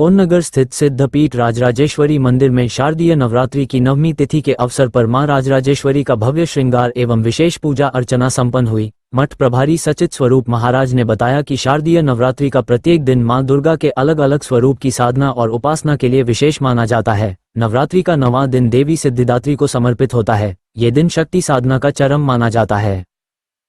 ISKCON नगर स्थित सिद्धपीठ राजराजेश्वरी मंदिर में शारदीय नवरात्रि की 9वीं तिथि के अवसर पर मां राजराजेश्वरी का भव्य श्रृंगार एवं विशेष पूजा अर्चना संपन्न हुई। मठ प्रभारी सचित स्वरूप महाराज ने बताया कि शारदीय नवरात्रि का प्रत्येक दिन मां दुर्गा के अलग अलग स्वरूप की साधना और उपासना के लिए विशेष माना जाता है। नवरात्रि का 9वां दिन देवी सिद्धिदात्री को समर्पित होता है। ये दिन शक्ति साधना का चरम माना जाता है।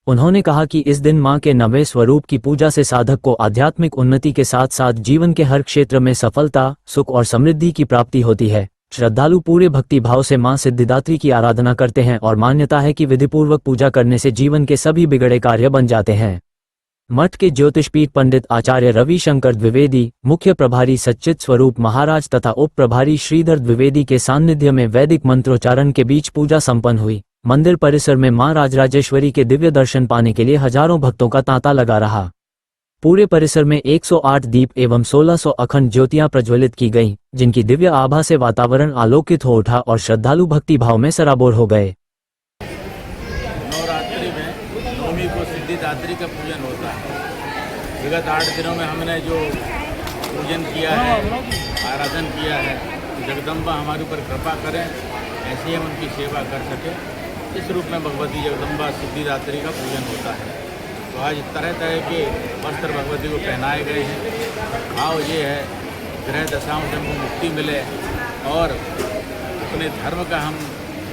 उन्होंने कहा कि इस दिन मां के 9वें स्वरूप की पूजा से साधक को आध्यात्मिक उन्नति के साथ साथ जीवन के हर क्षेत्र में सफलता, सुख और समृद्धि की प्राप्ति होती है। श्रद्धालु पूरे भक्ति भाव से मां सिद्धिदात्री की आराधना करते हैं और मान्यता है कि विधिपूर्वक पूजा करने से जीवन के सभी बिगड़े कार्य बन जाते हैं। मठ के ज्योतिषपीठ पंडित आचार्य रविशंकर द्विवेदी, मुख्य प्रभारी सच्चित स्वरूप महाराज तथा उप प्रभारी श्रीधर द्विवेदी के सान्निध्य में वैदिक मंत्रोच्चारण के बीच पूजा संपन्न हुई। मंदिर परिसर में मां राजराजेश्वरी के दिव्य दर्शन पाने के लिए हजारों भक्तों का तांता लगा रहा। पूरे परिसर में 108 दीप एवं 1600 अखंड ज्योतियां प्रज्वलित की गईं, जिनकी दिव्य आभा से वातावरण आलोकित हो उठा और श्रद्धालु भक्ति भाव में सराबोर हो गए। नवरात्रि में नवमी को सिद्धिदात्री का पूजन होता है। विगत 8 दिनों में हमने जो पूजन किया है, आराधन किया है, जगदम्बा हमारे ऊपर कृपा करें, ऐसे ही हम उनकी सेवा कर सकें। इस रूप में भगवती जगदम्बा सिद्धिदात्री का पूजन होता है। तो आज तरह तरह के वस्त्र भगवती को पहनाए गए हैं। भाव ये है ग्रह दशाओं से हमको मुक्ति मिले और अपने धर्म का हम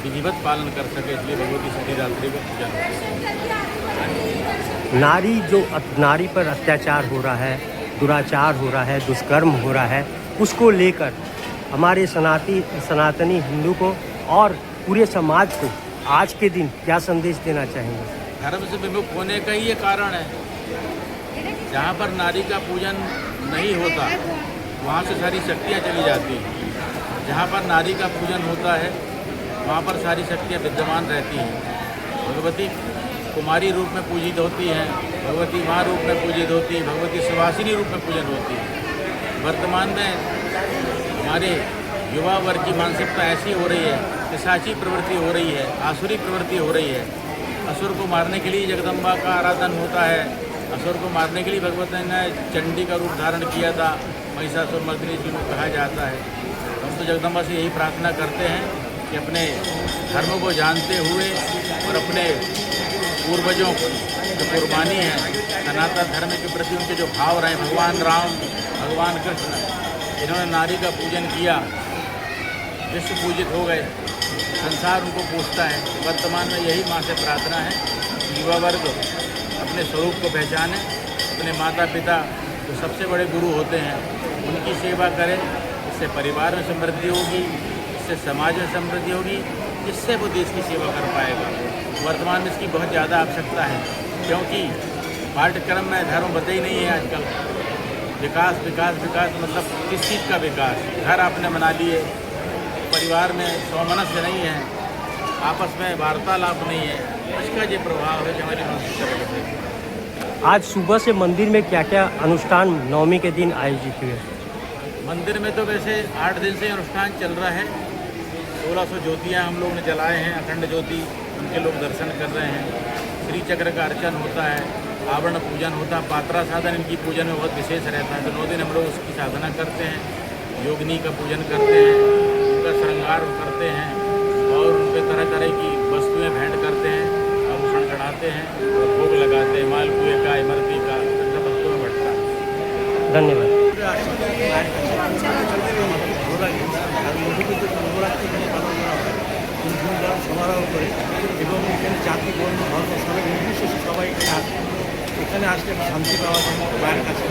विधिवत पालन कर सके, इसलिए भगवती सिद्धिदात्री का पूजन होता है। नारी पर अत्याचार हो रहा है, दुराचार हो रहा है, दुष्कर्म हो रहा है, उसको लेकर हमारे सनातनी हिंदू को और पूरे समाज को आज के दिन क्या संदेश देना चाहेंगे? धर्म से विमुख होने का ही ये कारण है। जहाँ पर नारी का पूजन नहीं होता वहाँ से सारी शक्तियाँ चली जाती हैं। जहाँ पर नारी का पूजन होता है वहाँ पर सारी शक्तियाँ विद्यमान रहती हैं। भगवती कुमारी रूप में पूजित होती हैं, भगवती माँ रूप में पूजित होती है, भगवती सुवासिनी रूप में पूजन होती है। वर्तमान में हमारे युवा वर्ग की मानसिकता ऐसी हो रही है, पिशाची प्रवृत्ति हो रही है, आसुरी प्रवृत्ति हो रही है। असुर को मारने के लिए जगदम्बा का आराधन होता है। असुर को मारने के लिए भगवती ने चंडी का रूप धारण किया था, महिषासुर मर्दिनी जिनको कहा जाता है। हम तो जगदम्बा से यही प्रार्थना करते हैं कि अपने धर्म को जानते हुए और अपने पूर्वजों की जो कुर्बानी है, सनातन धर्म के प्रति उनके जो भाव रहे, भगवान राम, भगवान कृष्ण, इन्होंने नारी का पूजन किया, विश्व पूजित हो गए, संसार उनको पूछता है। वर्तमान में यही माँ से प्रार्थना है कि युवा वर्ग अपने स्वरूप को पहचाने, अपने माता पिता जो सबसे बड़े गुरु होते हैं उनकी सेवा करें। इससे परिवार में समृद्धि होगी, इससे समाज में समृद्धि होगी, इससे वो देश की सेवा कर पाएगा। वर्तमान में इसकी बहुत ज़्यादा आवश्यकता है, क्योंकि पाठ्यक्रम में धर्म बता ही नहीं है आजकल। विकास विकास विकास मतलब किस चीज़ का विकास? घर आपने बना लिए, परिवार में सौमनस्य नहीं है, आपस में वार्तालाप नहीं है, इसका ये प्रभाव है कि हमारी मानसिकता। आज सुबह से मंदिर में क्या क्या अनुष्ठान नवमी के दिन आयोजित हुए? मंदिर में तो वैसे 8 दिन से अनुष्ठान चल रहा है। 1600 ज्योतियाँ हम लोग ने जलाए हैं, अखंड ज्योति, उनके लोग दर्शन कर रहे हैं। श्री चक्र का अर्चन होता है, आवरण पूजन होता है, पात्रा साधन इनकी पूजन में बहुत विशेष रहता है। तो 9 दिन हम लोग उसकी साधना करते हैं, योगिनी का पूजन करते हैं, उनका श्रृंगार करते हैं और उन पर तरह तरह की वस्तुएं भेंट करते हैं, आभूषण चढ़ाते हैं, भोग लगाते हैं, मालपुए का, इमरती का, सब वस्तुओं में बढ़ता है। धन्यवाद। সমারোহ করে এবং এখানে জাতি বর্ণ ধর্ম সবাই নির্বিশেষে সবাই এখানে আসে। এখানে আসলে শান্তি পাওয়া যায় মায়ের কাছে।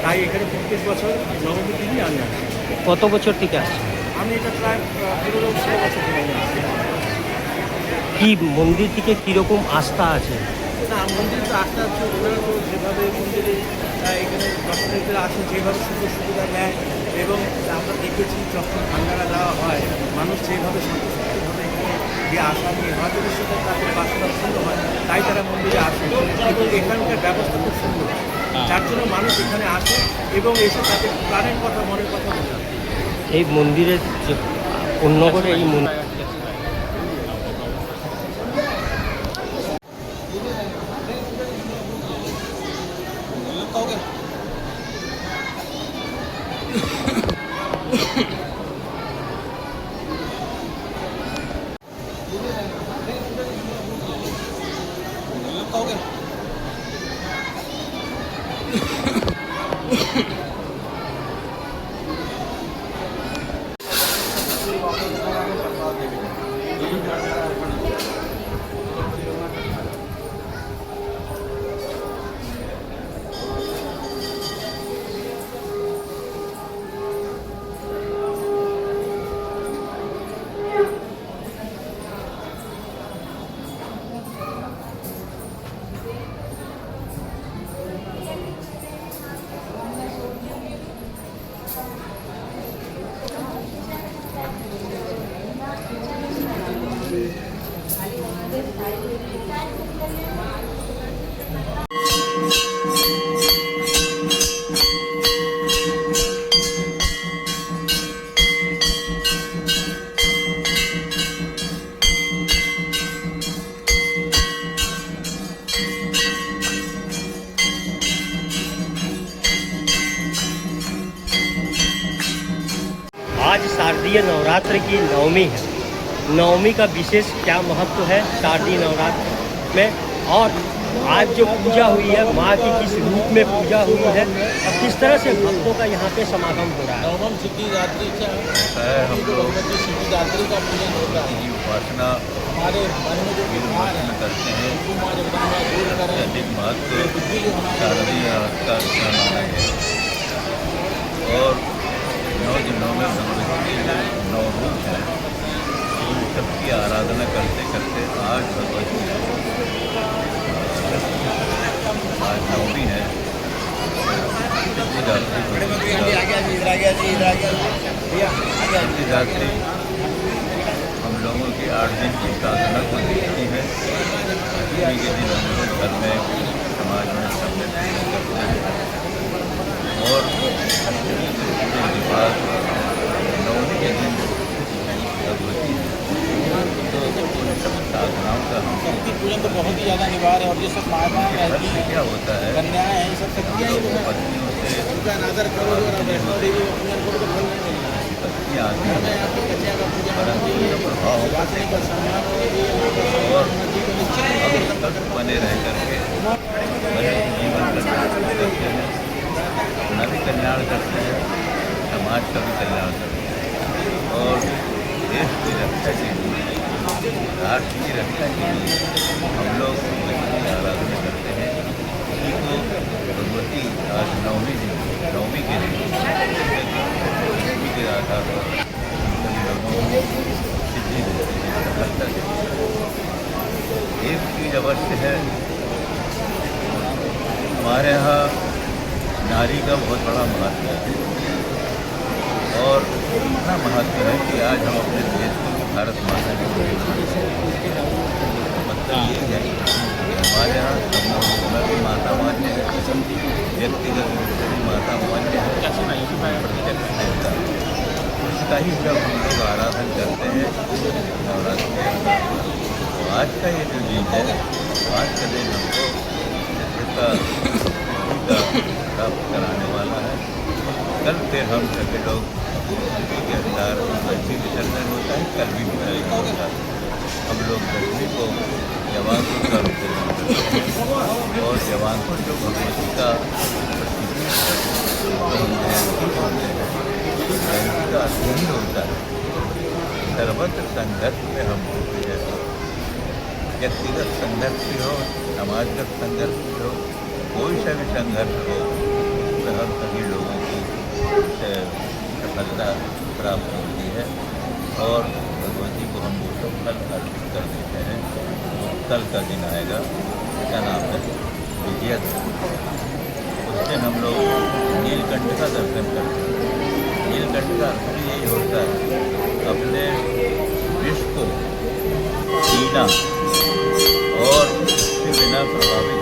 তাই এখানে প্রত্যেক বছর নবমীর দিনই আমি আসি। কত বছর থেকে আসছে? আমি এটা প্রায় 15-16 বছর থেকে আমি আসি। কি মন্দির থেকে কীরকম আস্থা আছে? না, মন্দিরে তো আস্থা আছে, ওনারা তো যেভাবে মন্দিরে এখানে দর্শনার্থীরা আসে যেভাবে সুযোগ সুবিধা নেয় এবং আমরা দেখেছি যখন ভান্ডারা দেওয়া হয় মানুষ যেভাবে সন্তুষ্টভাবে এখানে যে আশা নিয়ে হয়তো সাথে তাদের বাসনা সুন্দর হয়, তাই তারা মন্দিরে আসে এবং এখানকার ব্যবস্থা খুব সুন্দর, যার জন্য মানুষ এখানে আসে এবং এসে তাদের প্রাণের কথা মনের কথা বোঝায়। এই মন্দিরের যে অন্য করে এই মন্দির Okay. आज शारदीय नवरात्र की नवमी है। नवमी का विशेष क्या महत्व है शारदीय नवरात्र में, और आज जो पूजा हुई है माँ की किस रूप में पूजा हुई है और किस तरह से भक्तों का यहाँ पे समागम हो रहा है। नवम सिद्धिदात्री हम लोग भगवती सिद्धिदात्री का पूजन होता है। की उपासना हमारे मन में जो विकार है करते हैं। उनको माँ जगदम्बा दूर करें। अधिक महत्व बुद्धि जो हमारी शारदीय का स्नान है। और 9 दिनों में भगवती के 9 रूप हैं। इन सबकी आराधना करते करते आज भगवती आज नवमी है। सिद्धिदात्री हम लोगों की 8 दिन की साधना को देखती है। अष्टमी के दिन हम लोग घर में समाज में सम्मिलित करते हैं। और अष्टमी के बाद नवमी के दिन भगवती तो उन सब साधनाओं का हम शक्ति पूजन तो बहुत ही ज़्यादा अनिवार्य है। और ये सब माताएं फल रहती से हैं, क्या होता है, कन्याएं हैं, ये सब शक्तियाँ ही तो हैं। पत्नियों से उनका अनादर करो और वैष्णो देवी का पूजन करो तो फल नहीं मिलना है। पत्नियाँ आती घर हैं में आपकी कन्या का पूजन होना चाहिए, प्रभाव रात्रि का सम्मान होना चाहिए, माँ का सम्मान और होना चाहिए। तो निश्चित रूप से तक बने रह करके बने जीवन कल्याण करते हैं। अपना भी कल्याण करते हैं, समाज का भी कल्याण करते हैं और देश की रक्षा के लिए, राष्ट्र की रक्षा के लिए हम लोग भगवती की आराधना करते हैं। इसी को भगवती आज नवमी के दिन लक्ष्मी के आधार पर सभी लोगों को सिद्धि देती है, सफलता देती है। एक चीज़ अवश्य है, हमारे यहाँ नारी का बहुत बड़ा महत्व है। और इतना महत्व है कि आज हम अपने देश को भारत माता की मतलब ये है कि हमारे यहाँ सब भी माता मान्य है, व्यक्तिगत रूप से भी माता मान्य है, प्रत्यक्ष देवता। उसका ही जब हम लोग आराधन करते हैं नवरात्र के अंदर, तो आज का ये जो दिन है, आज का दिन हमको इसका प्राप्त कराने वाला है। कल फिर हम सभी लोग के अंदर अस्थि विसर्जन होता है, कल भी विसर्जन होता है। हम लोग दशमी को यवांकुर का विसर्जन करते हैं और यवांकुर जो भगवती का जयंती का अधीन होता है। सर्वत्र संघर्ष में हम होते हैं, व्यक्तिगत संघर्ष भी हो, समाजगत संघर्ष भी हो, कोई सा भी संघर्ष हो, तो हम सभी लोगों की सफलता प्राप्त होती है। और भगवती को हम वो सब फल अर्पित कर देते हैं। तो कल का दिन आएगा, इसका नाम है विजय। उस दिन हम लोग नीलकंठ का दर्शन करते हैं। नीलकंठ का अर्थ भी यही होता है, अपने विष को पीना और उसके बिना प्रभावित